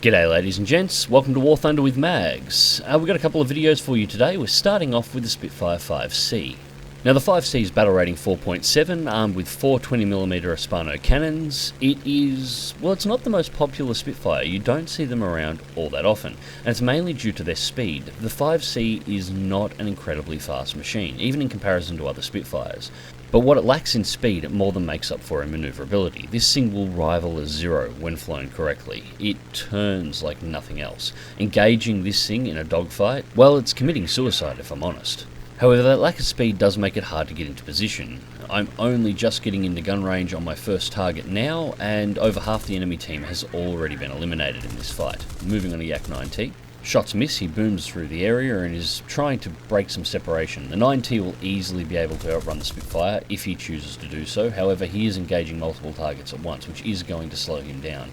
G'day ladies and gents, welcome to War Thunder with Mags. We've got a couple of videos for you today. We're starting off with the Spitfire 5C. Now the 5C is battle rating 4.7, armed with 4 20mm Hispano cannons. It is, well, it's not the most popular Spitfire. You don't see them around all that often, and it's mainly due to their speed. The 5C is not an incredibly fast machine, even in comparison to other Spitfires. But what it lacks in speed, it more than makes up for in manoeuvrability. This thing will rival a Zero when flown correctly. It turns like nothing else. Engaging this thing in a dogfight, well, it's committing suicide if I'm honest. However, that lack of speed does make it hard to get into position. I'm only just getting into gun range on my first target now, and over half the enemy team has already been eliminated in this fight. Moving on to Yak 9T. Shots miss, he booms through the area and is trying to break some separation. The 9T will easily be able to outrun the Spitfire if he chooses to do so, however he is engaging multiple targets at once, which is going to slow him down.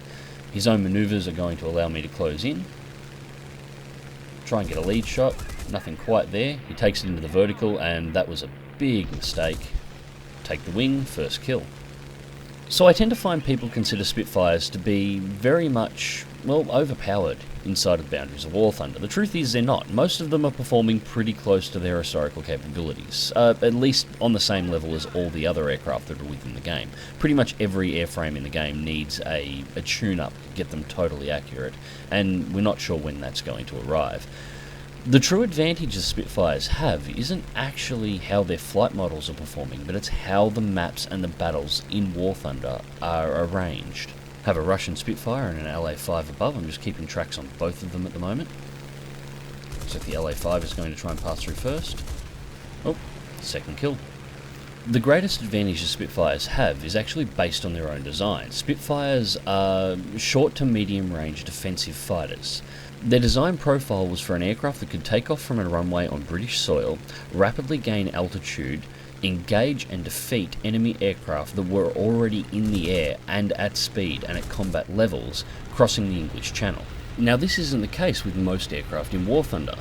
His own manoeuvres are going to allow me to close in. Try and get a lead shot, nothing quite there. He takes it into the vertical and that was a big mistake. Take the wing, first kill. So I tend to find people consider Spitfires to be very much, well, overpowered inside of the boundaries of War Thunder. The truth is they're not. Most of them are performing pretty close to their historical capabilities, at least on the same level as all the other aircraft that are within the game. Pretty much every airframe in the game needs a tune-up to get them totally accurate, and we're not sure when that's going to arrive. The true advantage the Spitfires have isn't actually how their flight models are performing, but it's how the maps and the battles in War Thunder are arranged. Have a Russian Spitfire and an LA-5 above. I'm just keeping tracks on both of them at the moment. Looks like the LA-5 is going to try and pass through first. Oh, second kill. The greatest advantage the Spitfires have is actually based on their own design. Spitfires are short to medium range defensive fighters. Their design profile was for an aircraft that could take off from a runway on British soil, rapidly gain altitude, engage and defeat enemy aircraft that were already in the air and at speed and at combat levels, crossing the English Channel. Now this isn't the case with most aircraft in War Thunder.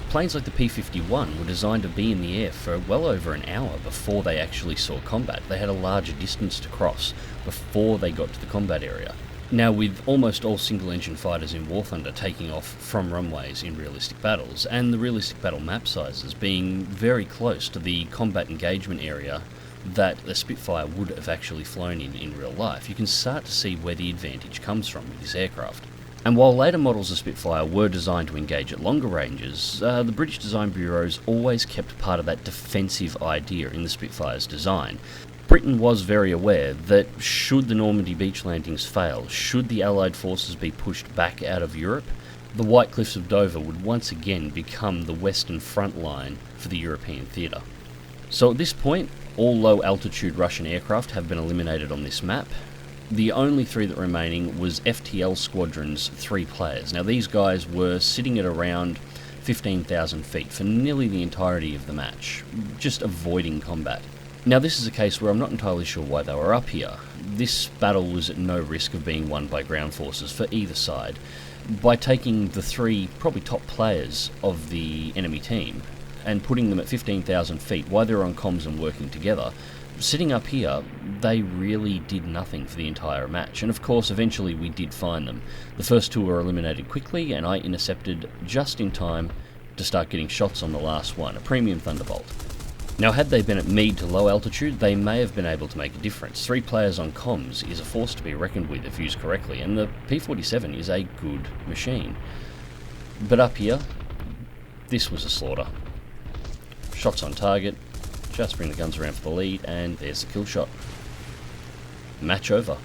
Planes like the P-51 were designed to be in the air for well over an hour before they actually saw combat. They had a larger distance to cross before they got to the combat area. Now, with almost all single-engine fighters in War Thunder taking off from runways in realistic battles, and the realistic battle map sizes being very close to the combat engagement area that the Spitfire would have actually flown in real life, you can start to see where the advantage comes from with this aircraft. And while later models of Spitfire were designed to engage at longer ranges, the British design bureaus always kept part of that defensive idea in the Spitfire's design. Britain was very aware that should the Normandy beach landings fail, should the Allied forces be pushed back out of Europe, the White Cliffs of Dover would once again become the western front line for the European theatre. So at this point, all low-altitude Russian aircraft have been eliminated on this map. The only three that were remaining was FTL Squadron's 3 players. Now these guys were sitting at around 15,000 feet for nearly the entirety of the match, just avoiding combat. Now this is a case where I'm not entirely sure why they were up here. This battle was at no risk of being won by ground forces for either side. By taking the 3 probably top players of the enemy team and putting them at 15,000 feet while they're on comms and working together, sitting up here, they really did nothing for the entire match. And of course, eventually we did find them. The first 2 were eliminated quickly and I intercepted just in time to start getting shots on the last one, a premium Thunderbolt. Now, had they been at mid to low altitude, they may have been able to make a difference. 3 players on comms is a force to be reckoned with if used correctly, and the P-47 is a good machine. But up here, this was a slaughter. Shots on target, just bring the guns around for the lead, and there's the kill shot. Match over.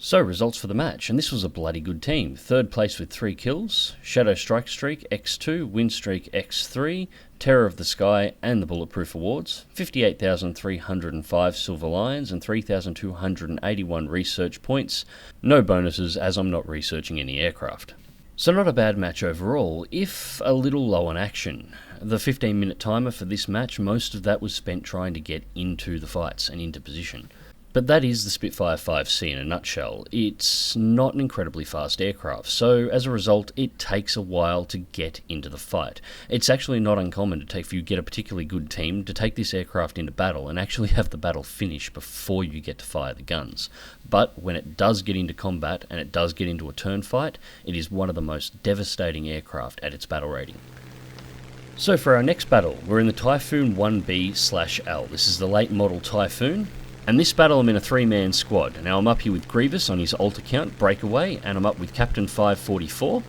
So, results for the match, and this was a bloody good team. 3rd place with 3 kills, Shadow Strike Streak X2, Win Streak X3, Terror of the Sky and the Bulletproof Awards, 58,305 Silver Lions and 3,281 research points. No bonuses as I'm not researching any aircraft. So not a bad match overall, if a little low on action. The 15-minute timer for this match, most of that was spent trying to get into the fights and into position. But that is the Spitfire 5C in a nutshell. It's not an incredibly fast aircraft, so as a result it takes a while to get into the fight. It's actually not uncommon to take, if you get a particularly good team, to take this aircraft into battle and actually have the battle finish before you get to fire the guns. But when it does get into combat and it does get into a turn fight, it is one of the most devastating aircraft at its battle rating. So for our next battle, we're in the Typhoon 1B/L. This is the late model Typhoon. And this battle I'm in a 3-man squad. Now I'm up here with Grievous on his alt account, Breakaway, and I'm up with Captain 544,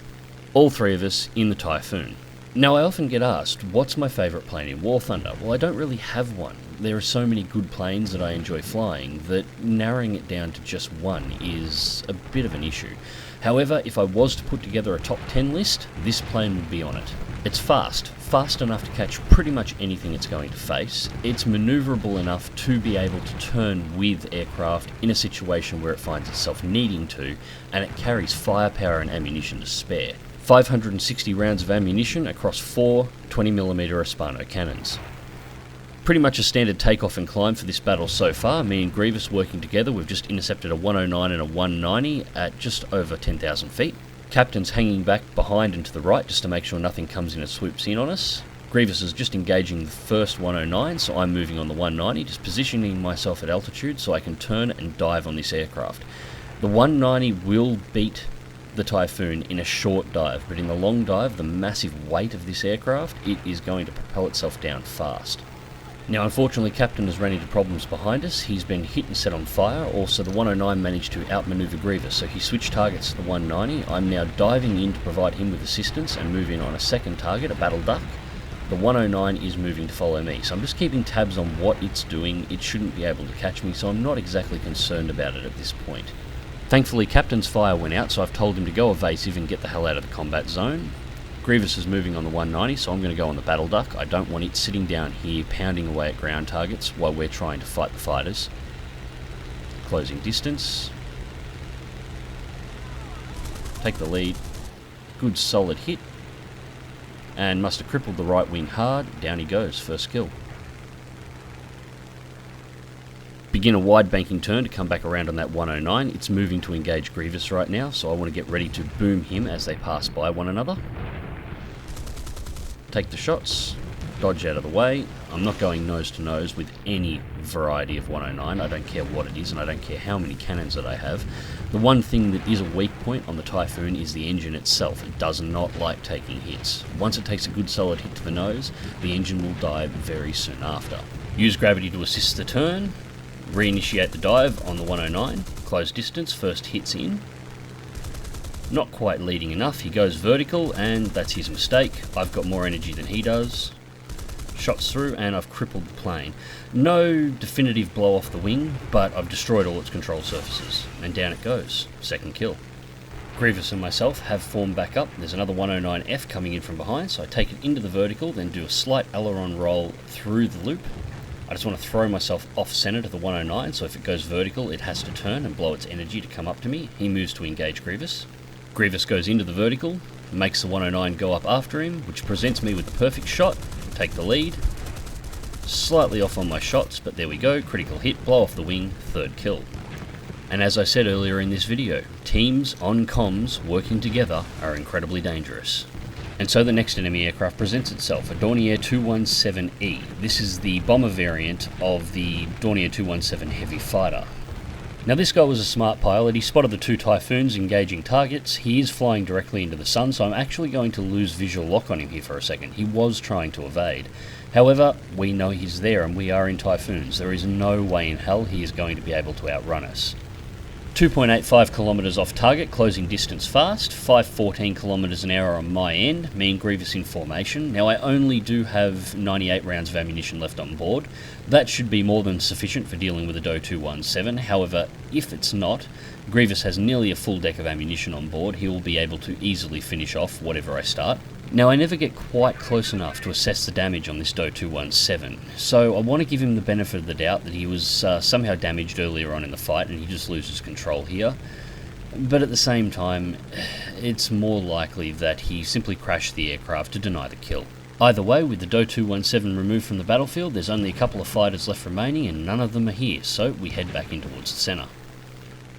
all three of us in the Typhoon. Now I often get asked, what's my favourite plane in War Thunder? Well, I don't really have one. There are so many good planes that I enjoy flying that narrowing it down to just one is a bit of an issue. However, if I was to put together a top 10 list, this plane would be on it. It's fast enough to catch pretty much anything it's going to face. It's manoeuvrable enough to be able to turn with aircraft in a situation where it finds itself needing to, and it carries firepower and ammunition to spare. 560 rounds of ammunition across 4 20mm Hispano cannons. Pretty much a standard takeoff and climb for this battle so far. Me and Grievous working together, we've just intercepted a 109 and a 190 at just over 10,000 feet. Captain's hanging back behind and to the right just to make sure nothing comes in and swoops in on us. Grievous is just engaging the first 109, so I'm moving on the 190, just positioning myself at altitude so I can turn and dive on this aircraft. The 190 will beat the Typhoon in a short dive, but in the long dive, the massive weight of this aircraft, it is going to propel itself down fast. Now unfortunately Captain has run into problems behind us. He's been hit and set on fire. Also the 109 managed to outmaneuver Grievous, so he switched targets to the 190. I'm now diving in to provide him with assistance and move in on a second target, a battle duck. The 109 is moving to follow me, so I'm just keeping tabs on what it's doing. It shouldn't be able to catch me, so I'm not exactly concerned about it at this point. Thankfully Captain's fire went out, so I've told him to go evasive and get the hell out of the combat zone. Grievous is moving on the 190, so I'm going to go on the battle duck. I don't want it sitting down here pounding away at ground targets while we're trying to fight the fighters. Closing distance. Take the lead. Good solid hit. And must have crippled the right wing hard. Down he goes, first kill. Begin a wide banking turn to come back around on that 109. It's moving to engage Grievous right now, so I want to get ready to boom him as they pass by one another. Take the shots, dodge out of the way. I'm not going nose to nose with any variety of 109. I don't care what it is, and I don't care how many cannons that I have. The one thing that is a weak point on the Typhoon is the engine itself. It does not like taking hits. Once it takes a good solid hit to the nose, the engine will die very soon after. Use gravity to assist the turn. Reinitiate the dive on the 109. Close distance, first hits in. Not quite leading enough, he goes vertical, and that's his mistake. I've got more energy than he does. Shots through, and I've crippled the plane. No definitive blow off the wing, but I've destroyed all its control surfaces. And down it goes. Second kill. Grievous and myself have formed back up. There's another 109F coming in from behind, so I take it into the vertical, then do a slight aileron roll through the loop. I just want to throw myself off-center to the 109, so if it goes vertical, it has to turn and blow its energy to come up to me. He moves to engage Grievous. Grievous goes into the vertical, makes the 109 go up after him, which presents me with the perfect shot. Take the lead. Slightly off on my shots, but there we go. Critical hit, blow off the wing, third kill. And as I said earlier in this video, teams on comms working together are incredibly dangerous. And so the next enemy aircraft presents itself, a Dornier 217E. This is the bomber variant of the Dornier 217 Heavy Fighter. Now this guy was a smart pilot. He spotted the two Typhoons engaging targets. He is flying directly into the sun, so I'm actually going to lose visual lock on him here for a second. He was trying to evade. However, we know he's there and we are in Typhoons. There is no way in hell he is going to be able to outrun us. 2.85 kilometers off target, closing distance fast, 514 kilometers an hour on my end, me and Grievous in formation. Now I only do have 98 rounds of ammunition left on board. That should be more than sufficient for dealing with a DO 217. However, if it's not, Grievous has nearly a full deck of ammunition on board. He will be able to easily finish off whatever I start. Now I never get quite close enough to assess the damage on this DO 217, so I want to give him the benefit of the doubt that he was somehow damaged earlier on in the fight and he just loses control here. But at the same time, it's more likely that he simply crashed the aircraft to deny the kill. Either way, with the Do 217 removed from the battlefield, there's only a couple of fighters left remaining and none of them are here, so we head back in towards the centre.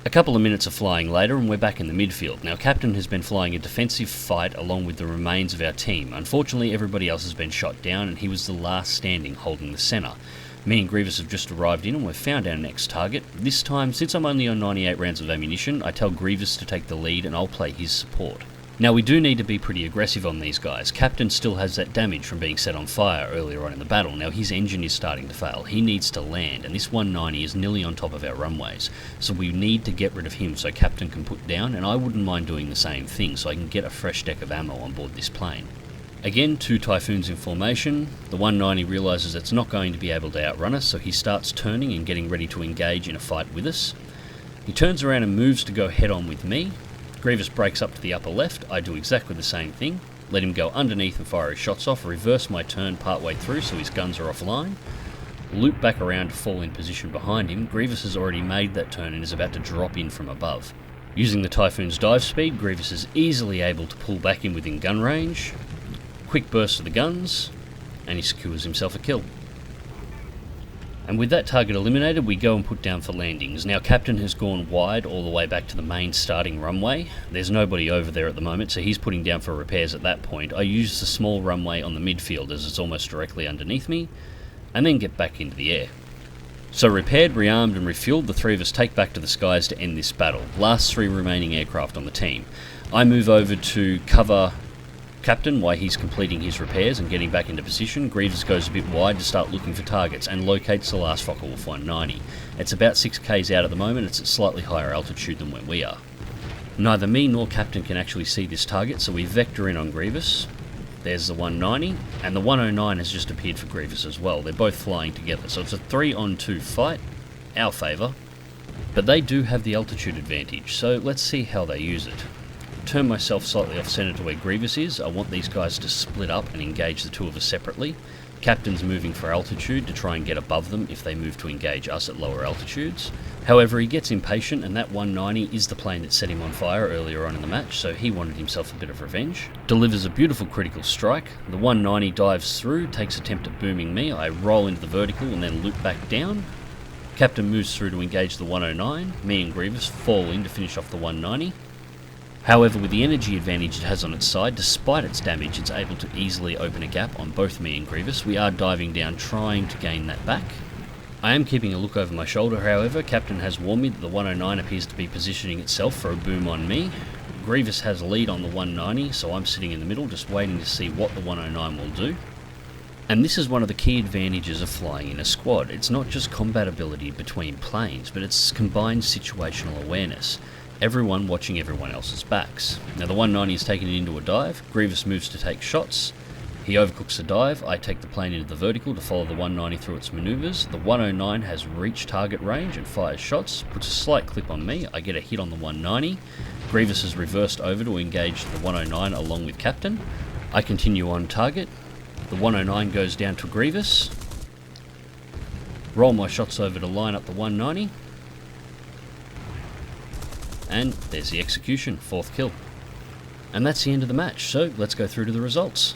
A couple of minutes of flying later and we're back in the midfield. Now Captain has been flying a defensive fight along with the remains of our team. Unfortunately everybody else has been shot down and he was the last standing holding the centre. Me and Grievous have just arrived in and we've found our next target. This time, since I'm only on 98 rounds of ammunition, I tell Grievous to take the lead and I'll play his support. Now we do need to be pretty aggressive on these guys. Captain still has that damage from being set on fire earlier on in the battle. Now his engine is starting to fail. He needs to land and this 190 is nearly on top of our runways. So we need to get rid of him so Captain can put down, and I wouldn't mind doing the same thing so I can get a fresh deck of ammo on board this plane. Again, 2 Typhoons in formation. The 190 realises it's not going to be able to outrun us, so he starts turning and getting ready to engage in a fight with us. He turns around and moves to go head on with me. Grievous breaks up to the upper left. I do exactly the same thing. Let him go underneath and fire his shots off, reverse my turn partway through so his guns are offline. Loop back around to fall in position behind him. Grievous has already made that turn and is about to drop in from above. Using the Typhoon's dive speed, Grievous is easily able to pull back in within gun range. Quick burst of the guns, and he secures himself a kill. And with that target eliminated, we go and put down for landings. Now Captain has gone wide all the way back to the main starting runway. There's nobody over there at the moment, so he's putting down for repairs at that point. I use the small runway on the midfield as it's almost directly underneath me, and then get back into the air. So repaired, rearmed and refueled, the three of us take back to the skies to end this battle. Last 3 remaining aircraft on the team. I move over to cover Captain while he's completing his repairs and getting back into position. Grievous goes a bit wide to start looking for targets and locates the last Focke-Wulf 190. It's about 6k's out at the moment. It's at slightly higher altitude than where we are. Neither me nor Captain can actually see this target, so we vector in on Grievous. There's the 190, and the 109 has just appeared for Grievous as well. They're both flying together, so it's a 3-on-2 fight, our favour. But they do have the altitude advantage, so let's see how they use it. Turn myself slightly off centre to where Grievous is. I want these guys to split up and engage the 2 of us separately. Captain's moving for altitude to try and get above them if they move to engage us at lower altitudes. However, he gets impatient and that 190 is the plane that set him on fire earlier on in the match, so he wanted himself a bit of revenge. Delivers a beautiful critical strike. The 190 dives through, takes attempt at booming me. I roll into the vertical and then loop back down. Captain moves through to engage the 109. Me and Grievous fall in to finish off the 190. However, with the energy advantage it has on its side, despite its damage, it's able to easily open a gap on both me and Grievous. We are diving down, trying to gain that back. I am keeping a look over my shoulder, however. Captain has warned me that the 109 appears to be positioning itself for a boom on me. Grievous has a lead on the 190, so I'm sitting in the middle, just waiting to see what the 109 will do. And this is one of the key advantages of flying in a squad. It's not just combat ability between planes, but it's combined situational awareness. Everyone watching everyone else's backs. Now the 190 is taken into a dive. Grievous moves to take shots. He overcooks the dive. I take the plane into the vertical to follow the 190 through its manoeuvres. The 109 has reached target range and fires shots. Puts a slight clip on me. I get a hit on the 190. Grievous has reversed over to engage the 109 along with Captain. I continue on target. The 109 goes down to Grievous. Roll my shots over to line up the 190. And there's the execution, 4th kill. And that's the end of the match, so let's go through to the results.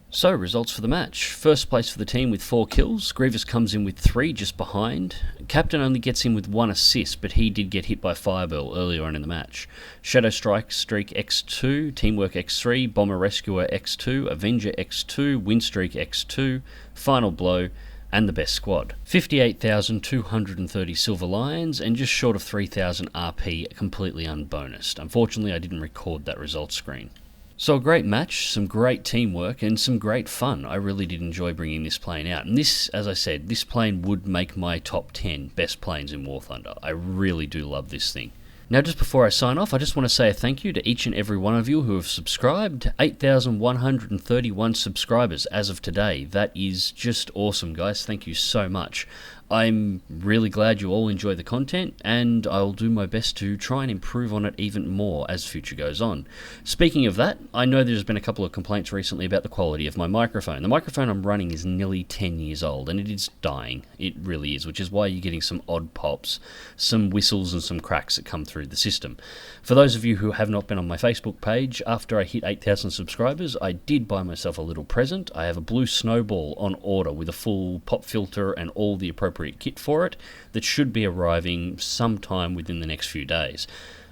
So, results for the match. First place for the team with 4 kills. Grievous comes in with 3, just behind. Captain only gets in with 1 assist, but he did get hit by Fireball earlier on in the match. Shadow Strike Streak X2, Teamwork X3, Bomber Rescuer X2, Avenger X2, Windstreak X2, Final Blow, and the best squad. 58,230 Silver Lions and just short of 3,000 RP, completely unbonused. Unfortunately, I didn't record that results screen. So a great match, some great teamwork, and some great fun. I really did enjoy bringing this plane out. And this, as I said, this plane would make my top 10 best planes in War Thunder. I really do love this thing. Now, just before I sign off, I just want to say a thank you to each and every one of you who have subscribed. 8,131 subscribers as of today. That is just awesome, guys. Thank you so much. I'm really glad you all enjoy the content, and I'll do my best to try and improve on it even more as future goes on. Speaking of that, I know there's been a couple of complaints recently about the quality of my microphone. The microphone I'm running is nearly 10 years old, and it is dying. It really is, which is why you're getting some odd pops, some whistles and some cracks that come through the system. For those of you who have not been on my Facebook page, after I hit 8,000 subscribers, I did buy myself a little present. I have a blue snowball on order with a full pop filter and all the appropriate kit for it that should be arriving sometime within the next few days.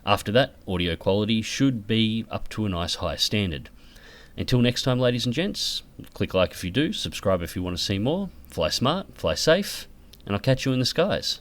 After that, audio quality should be up to a nice high standard. Until next time, ladies and gents, click like if you do, subscribe if you want to see more, fly smart, fly safe, and I'll catch you in the skies.